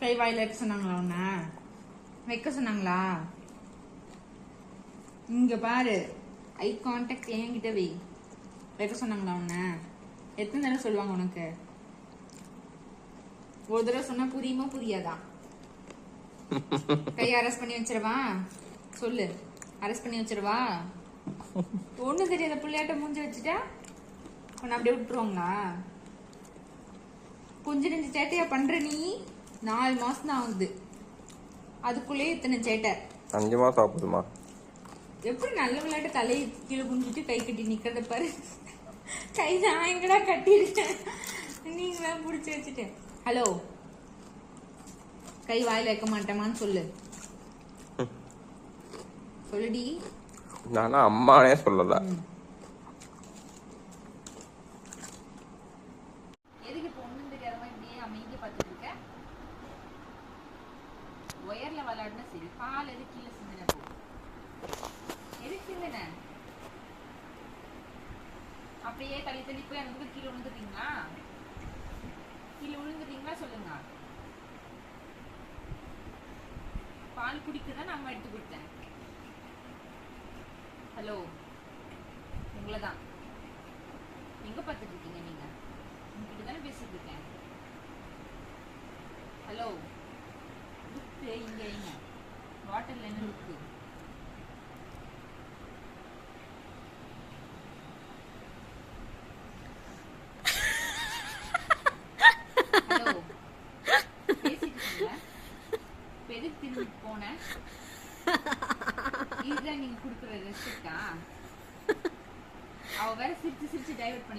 கை வாயில வைக்க சொன்னாங்களா உன்ன? வைக்க சொன்னாங்களா? இங்க பாரு, ஐ கான்டாக்ட் என்கிட்ட வை. வைக்க சொன்னாங்களா உன்ன? எத்தனை தடவை சொல்லுவாங்க உனக்கு? ஒரு தடவை சொன்னா புரியுமா புரியாதா? கை அரெஸ்ட் பண்ணி வச்சிருவா? சொல்லு, அரெஸ்ட் பண்ணி வச்சிருவா? ஒண்ணு தெரியாத பிள்ளையாட்ட மூஞ்சி வச்சுட்டா உன்னை அப்படியே விட்டுருவாங்களா? கொஞ்ச நெஞ்சு சேட்டையா பண்ற நீ? 4 மாசம் தான் ஆகுது, அதுக்குள்ளேயே இத்தனை சேட்டை. 5 மாசம் ஆகுதுமா. எப்படி நல்ல விளையாட்டு தலையை கீழே குஞ்சிட்டு கை கட்டி நிக்கிறத பாரு. கை நான் எங்கடா கட்டிருக்கேன், நீங்களா புடிச்சு வச்சுட்டேன். ஹலோ, கை வாயில வைக்க மாட்டேமான்னு சொல்லு. சொல்லுடி. நானா அம்மானே சொல்லல. எதுக்கு இப்ப ஒண்ணும் தெரியாதமா இப்படியே அமைதியா பார்த்துட்டு இருக்க? ஒயர்ல விளையாடுனா சரி, பால் எது கீழே சிந்தின எதுக்கு சிந்தின? அப்படியே தள்ளி தள்ளி போய் அந்த கீழே விழுந்துட்டீங்களா? கீழே விழுந்துட்டீங்களா சொல்லுங்க. பால் குடிக்கதான் நம்ம எடுத்து கொடுத்தேன். ஹலோ, உங்களதான் எங்க பார்த்துட்டு இருக்கீங்க நீங்க? உங்ககிட்ட தானே பேசிட்டு இருக்கேன். ஹலோ, லுக்கு இங்க இங்க வாட்டர்ல என்ன லுக்கு? ஹலோ, பேசிட்டு இருக்கீங்களா? எதுக்கு திரும்பி போன? இதுதான் நீங்க குடுக்குற ரெஸ்பெக்டா? அவ வேற சிரிச்சு சிரிச்சு டைவர்ட் பண்ணி